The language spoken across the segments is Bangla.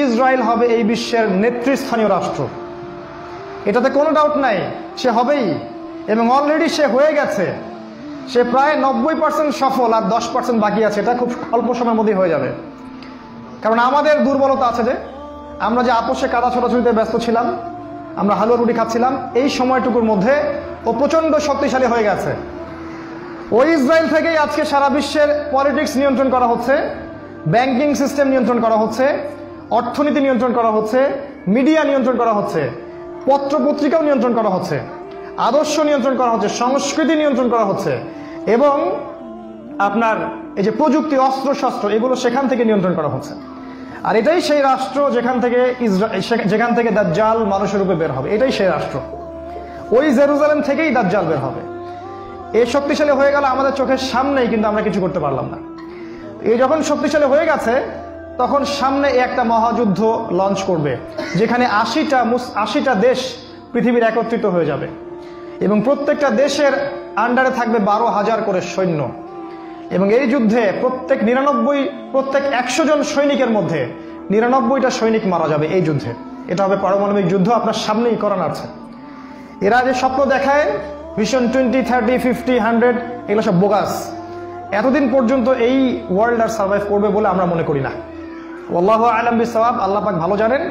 ইসরায়েল হবে এই বিশ্বের নেতৃস্থানীয় রাষ্ট্র, এটাতে কোনো ডাউট নাই, সে হবেই এবং অলরেডি সে হয়ে গেছে। সে প্রায় 90% সফল, আর 10% বাকি আছে। এটা খুব অল্প সময়ের মধ্যেই হয়ে যাবে। কারণ আমাদের দুর্বলতা আছে যে আমরা যে আপোষে কাদা ছোটাছুটিতে ব্যস্ত ছিলাম, আমরা হালুয়া রুটি খাচ্ছিলাম, এই সময়টুকুর মধ্যে ও প্রচণ্ড শক্তিশালী হয়ে গেছে। ওই ইসরায়েল থেকেই আজকে সারা বিশ্বের পলিটিক্স নিয়ন্ত্রণ করা হচ্ছে, ব্যাংকিং সিস্টেম নিয়ন্ত্রণ করা হচ্ছে, অর্থনীতি নিয়ন্ত্রণ করা হচ্ছে, মিডিয়া নিয়ন্ত্রণ করা হচ্ছে, পত্রপত্রিকাও নিয়ন্ত্রণ করা হচ্ছে, আদর্শ নিয়ন্ত্রণ করা হচ্ছে, সংস্কৃতি নিয়ন্ত্রণ করা হচ্ছে, এবং আপনার এই যে প্রযুক্তি, অস্ত্রশস্ত্র, এগুলো সেখান থেকে নিয়ন্ত্রণ করা হচ্ছে। আর এটাই সেই রাষ্ট্র যেখান থেকে দাজ্জাল মানুষের রূপে বের হবে। এটাই সেই রাষ্ট্র। ওই জেরুজালেম থেকেই দাজ্জাল বের হবে। এই শক্তিশালী হয়ে গেল আমাদের চোখের সামনেই, কিন্তু আমরা কিছু করতে পারলাম না। এই যখন শক্তিশালী হয়ে গেছে, তখন সামনে একটা মহাযুদ্ধ লঞ্চ করবে, যেখানে 80টা দেশ পৃথিবীর একত্রিত হয়ে যাবে এবং প্রত্যেকটা দেশের আন্ডারে থাকবে 12,000 করে সৈন্য। এবং এই যুদ্ধে প্রত্যেক 100 জন সৈনিকের মধ্যে 99টা সৈনিক মারা যাবে এই যুদ্ধে। এটা হবে পারমাণবিক যুদ্ধ, আপনার সামনেই করানো আছে। এরা যে স্বপ্ন দেখায় ভিশন 20, 30, 50, 100, এগুলো সব বোগাস। এতদিন পর্যন্ত এই ওয়ার্ল্ড আর সার্ভাইভ করবে বলে আমরা মনে করি না। আল্লাহু আ'লাম বিসওয়াব, আল্লাহ পাক ভালো জানেন।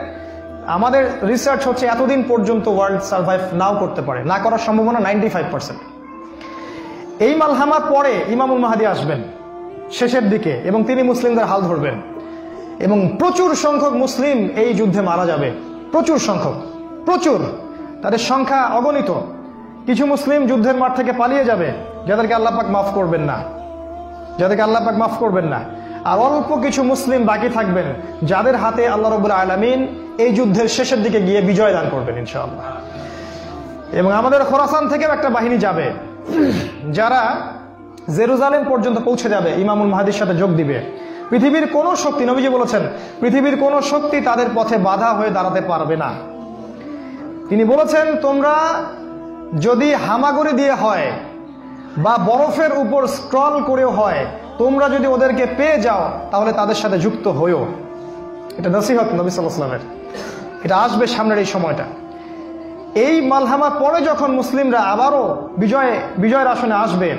আমাদের রিসার্চ হচ্ছে এতদিন পর্যন্ত ওয়ার্ল্ড সার্ভাইভ নাও করতে পারে, না করার সম্ভাবনা 95%। এই মালহামার পরে ইমামুল মাহদী আসবেন শেষের দিকে, এবং তিনি মুসলিমদের হাল ধরবেন এবং প্রচুর সংখ্যক মুসলিম এই যুদ্ধে মারা যাবে। প্রচুর সংখ্যক, প্রচুর, তাদের সংখ্যা অগণিত। কিছু মুসলিম যুদ্ধের মাঠ থেকে পালিয়ে যাবে, যাদেরকে আল্লাহ পাক মাফ করবেন না, আর অল্প কিছু মুসলিম বাকি থাকবেন, যাদের হাতে আল্লাহ রাব্বুল আলামিন এই যুদ্ধের শেষের দিকে গিয়ে বিজয় দান করবেন ইনশাআল্লাহ। এবং আমাদের খোরাসান থেকেও একটা বাহিনী যাবে, যারা জেরুজালেম পর্যন্ত পৌঁছে যাবে, ইমামুল মাহদীর সাথে যোগ দিবে। পৃথিবীর কোনো শক্তি, নবীজি বলেছেন, পৃথিবীর কোনো শক্তি তাদের পথে বাধা হয়ে দাঁড়াতে পারবে না। তিনি বলেছেন, তোমরা যদি হামাগুড়ি দিয়ে হয় বা বরফের উপর স্ক্রল করেও হয়, তোমরা যদি ওদেরকে পেয়ে যাও তাহলে তাদের সাথে যুক্ত হইও। এটা নসিহত নবী সাল্লাল্লাহু আলাইহি ওয়াসাল্লামের। এটা আসবে সামনের এই সময়টা। এই মালহামা পরে যখন মুসলিমরা আবারও বিজয়ের আসনে আসবে,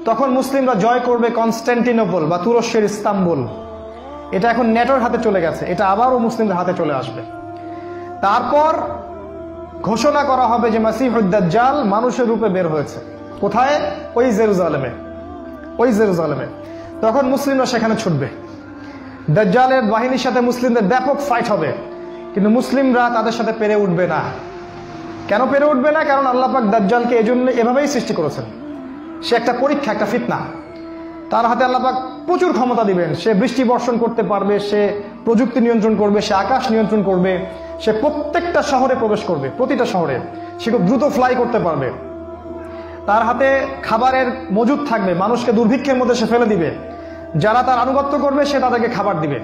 তখন মুসলিমরা জয় করবে কনস্ট্যান্টিনোপল বা তুরস্কের ইস্তাম্বুল। এটা এখন নেটোর হাতে চলে গেছে, এটা আবারও মুসলিমদের হাতে চলে আসবে। তারপর ঘোষণা করা হবে যে মাসিহুদ দাজ্জাল মানুষের রূপে বের হয়েছে। কোথায়? ওই জেরুজালেমে। তখন মুসলিমরা সেখানে ছুটবে। দাজ্জালের বাহিনীর সাথে মুসলিমদের ব্যাপক ফাইট হবে, কিন্তু মুসলিমরা তাদের সাথে পেরে উঠবে না। কেন পেরে উঠবে না? কারণ আল্লাহ পাক দাজ্জালকে এজন্য এভাবেই সৃষ্টি করেছেন। সে একটা পরীক্ষা, একটা ফিতনা। তার হাতে আল্লাহ পাক প্রচুর ক্ষমতা দিবেন। সে বৃষ্টি বর্ষণ করতে পারবে, সে প্রযুক্তি নিয়ন্ত্রণ করবে, সে আকাশ নিয়ন্ত্রণ করবে, সে প্রত্যেকটা শহরে প্রবেশ করবে, প্রতিটা শহরে। সে খুব দ্রুত ফ্লাই করতে পারবে। তার হাতে খাবারের মজুদ থাকবে, মানুষকে দুর্ভিক্ষের মধ্যে সে ফেলে দিবে। যারা তার আনুগত্য করবে সে তাদেরকে খাবার দিবে,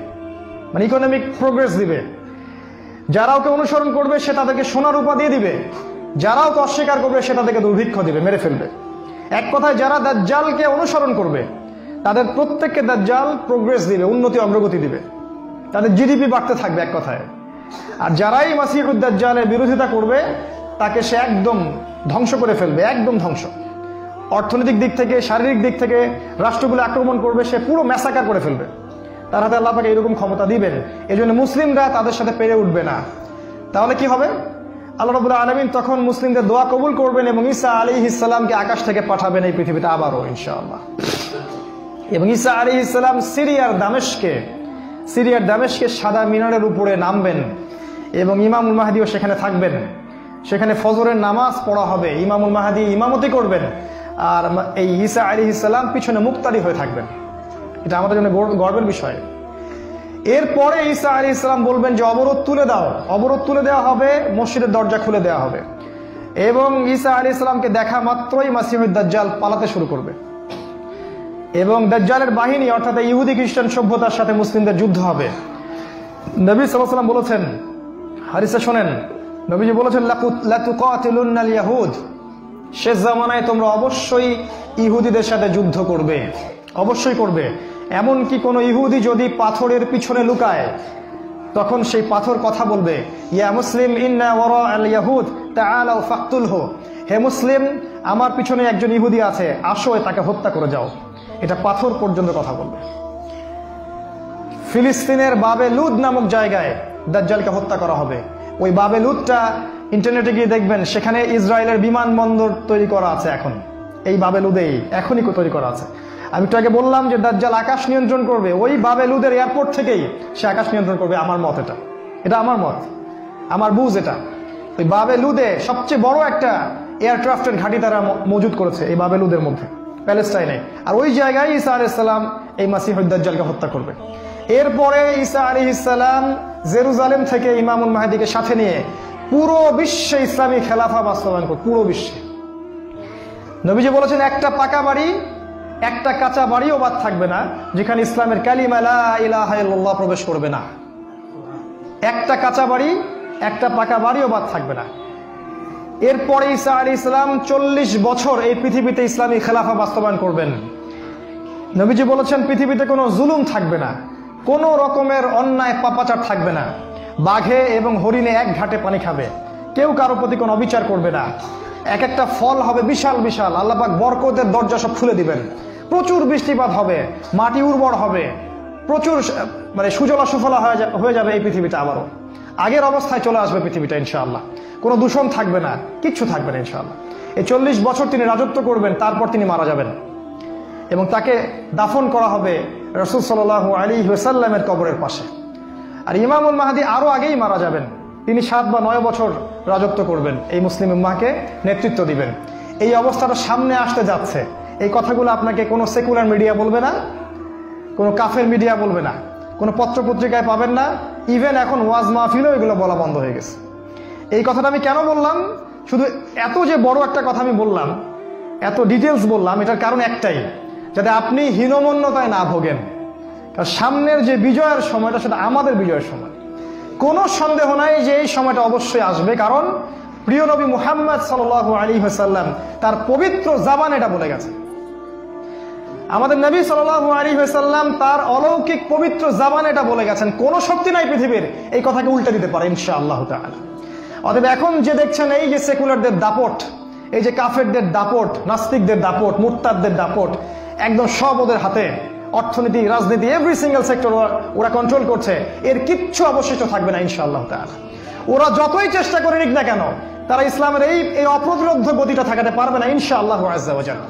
মানে ইকোনমিক প্রোগ্রেস দিবে। যারা ওকে অনুসরণ করবে সে তাদেরকে সোনা রূপা দিয়ে দিবে। যারা ওকে অস্বীকার করবে সে তাদেরকে দুর্ভিক্ষ দিবে, মেরে ফেলবে। এক কথায় যারা দাজ্জালকে অনুসরণ করবে তাদের প্রত্যেককে দাজ্জাল প্রোগ্রেস দিবে, উন্নতি অগ্রগতি দিবে, তাদের জিডিপি বাড়তে থাকবে এক কথায়। আর যারাই মাসিহুদ দাজ্জালের বিরোধিতা করবে তাকে সে একদম ধ্বংস করে ফেলবে, একদম ধ্বংস। অর্থনৈতিক দিক থেকে, শারীরিক দিক থেকে রাষ্ট্রগুলো আক্রমণ করবে, সে পুরো ম্যাসাকার করে ফেলবে। তার হাতে আল্লাহ পাক এরকম ক্ষমতা দিবেন। এই জন্য মুসলিমরা তাদের সাথে পেরে উঠবে না। তাহলে কি হবে? আল্লাহ রাব্বুল আলামিন তখন মুসলিমদের দোয়া কবুল করবেন এবং ঈসা আলাইহিস সালামকে আকাশ থেকে পাঠাবেন এই পৃথিবীতে আবারও ইনশাআল্লাহ। এবং ঈসা আলাইহিস সালাম সিরিয়ার দামেস্কে সাদা মিনারের উপরে নামবেন এবং ইমামুল মাহদীও সেখানে থাকবেন। সেখানে ফজরের নামাজ পড়া হবে, ইমামুল মাহদী ইমামতি করবেন, আর এই ঈসা আলাইহিস সালাম পিছনে মুক্তাদি হয়ে থাকবেন। এটা আমাদের জন্য গর্বের বিষয়। এরপরে ঈসা আলাইহিস সালাম বলবেন যে অবরোধ তুলে দাও। অবরোধ তুলে দেওয়া হবে, মসজিদের দরজা খুলে দেওয়া হবে এবং ঈসা আলাইহিস সালামকে দেখা মাত্রই মাসিহুদ দাজ্জাল পালাতে শুরু করবে এবং দাজ্জালের বাহিনী অর্থাৎ ইহুদি খ্রিস্টান সভ্যতার সাথে মুসলিমদের যুদ্ধ হবে। নবী সাল্লাল্লাহু আলাইহি ওয়াসাল্লাম বলেছেন, হাদিসে শোনেন, নবীজি বলেছেন, লাতুকাতিলুনাল ইয়াহুদ, শেষ জামানায় তোমরা অবশ্যই ইহুদিদের সাথে যুদ্ধ করবে, অবশ্যই করবে। এমনকি কোনো ইহুদি যদি পাথরের পিছনে লুকায় তখন সেই পাথর কথা বলবে, ইয়া মুসলিম ইন্না ওয়ারা আল ইয়াহুদ তাআলাউ ফাকতুলহু, হে মুসলিম আমার পিছনে একজন ইহুদি আছে, আসো তাকে হত্যা করে যাও। এটা পাথর পর্যন্ত কথা বলবে। ফিলিস্তিনের বাবে লুদ নামক জায়গায় দাজ্জালকে হত্যা করা হবে। ওই বাবে লুদটা ইন্টারনেটে গিয়ে দেখবেন, সেখানে ইসরায়েলের বিমানবন্দর তৈরি করা আছে এখন। এই বাবে লুদেই এখনই তৈরি করা আছে। আমি একটু আগে বললাম যে দাজ্জাল আকাশ নিয়ন্ত্রণ করবে, ওই বাবে লুদের এয়ারপোর্ট থেকেই সে আকাশ নিয়ন্ত্রণ করবে। আমার মত এটা আমার মত, আমার বুঝ এটা। ওই বাবে লুদে সবচেয়ে বড় একটা এয়ারক্রাফটের ঘাঁটি তারা মজুদ করেছে এই বাবে লুদের মধ্যে, প্যালেস্টাইনে। আর ওই জায়গায় ঈসা আলাইহিস সালাম এই মাসিহুদ দাজ্জালকে হত্যা করবে। এরপরে ঈসা আলাইহিস সালাম জেরুজালেম থেকে ইমামুল মাহদিকে সাথে নিয়ে পুরো বিশ্বে ইসলামী খেলাফা বাস্তবায়ন করবে। পুরো বিশ্বে নবীজি বলেছেন, একটা পাকা বাড়ি একটা কাঁচা বাড়িও বাদ থাকবে না যেখানে ইসলামের কালিমা লা ইলাহা ইল্লাল্লাহ প্রবেশ করবে না। একটা কাঁচা বাড়ি একটা পাকা বাড়িও বাদ থাকবে না। এরপরে ঈসা আলাইহিস সালাম 40 বছর এই পৃথিবীতে ইসলামী খেলাফা বাস্তবায়ন করবেন। নবীজি বলেছেন, পৃথিবীতে কোনো জুলুম থাকবে না, কোনো রকমের অন্যায় পাপাচার থাকবে না। বাঘে এবং হরিণে এক ঘাটে পানি খাবে, কেউ কারো প্রতি কোনো অবিচার করবে না। এক একটা ফল হবে বিশাল বিশাল, আল্লাহ পাক বরকতের দরজা সব খুলে দিবেন। প্রচুর বৃষ্টিপাত হবে, মাটি উর্বর হবে, প্রচুর সুজলা সুফলা হয়ে যাবে এই পৃথিবীটা। আবারও আগের অবস্থায় চলে আসবে পৃথিবীটা ইনশাআল্লাহ। কোনো দূষণ থাকবে না, কিচ্ছু থাকবে না ইনশাআল্লাহ। এই 40 বছর তিনি রাজত্ব করবেন, তারপর তিনি মারা যাবেন এবং তাকে দাফন করা হবে রাসূল সাল্লাল্লাহু আলাইহি ওয়াসাল্লামের কবরের পাশে। আর ইমামুল মাহদী আরো আগেই মারা যাবেন। তিনি 7 বা 9 বছর রাজত্ব করবেন, এই মুসলিম উম্মাহকে নেতৃত্ব দিবেন। এই অবস্থাটা সামনে আসতে যাচ্ছে। এই কথাগুলো আপনাকে কোনো সেকুলার মিডিয়া বলবে না, কোনো কাফের মিডিয়া বলবে না, কোনো পত্রপত্রিকায় পাবেন না। ইভেন এখন ওয়াজ মাহফিলেও এগুলো বলা বন্ধ হয়ে গেছে। এই কথাটা আমি কেন বললাম, শুধু এত যে বড় একটা কথা আমি বললাম, এত ডিটেলস বললাম, এটার কারণ একটাই, যাতে আপনি হীনমন্যতায় না ভোগেন। কারণ সামনের যে বিজয়ের সময়টা, সেটা আমাদের বিজয়ের সময়। কোনো সন্দেহ নাই যে এই সময়টা অবশ্যই আসবে, কারণ প্রিয় নবী মুহাম্মদ সাল্লাল্লাহু আলাইহি ওয়াসাল্লাম তার পবিত্র জাবান এটা বলে গেছে। আমাদের নবী সাল্লাল্লাহু আলাইহি ওয়াসাল্লাম তার অলৌকিক পবিত্র জাবান এটা বলে গেছেন, কোন শক্তি নাই পৃথিবীর এই কথাকে উল্টে দিতে পারে ইনশাআল্লাহ তাআলা। অতএব এখন যে দেখছেন এই যে সেকুলারদের দাপট, এই যে কাফেরদের দাপট, নাস্তিকদের দাপট, মুরতাদদের দাপট, একদম সব ওদের হাতে। অর্থনীতি, রাজনীতি, এভরি সিঙ্গেল সেক্টর ওরা কন্ট্রোল করছে। এর কিচ্ছু অবশিষ্ট থাকবে না ইনশাআল্লাহ তাআলা। ওরা যতই চেষ্টা করে নিক না কেন, তারা ইসলামের এই অপ্রতিরোধ্য গতিটা ঠেকাতে পারবে না ইনশাআল্লাহু আযজা ওয়া জাল্লা।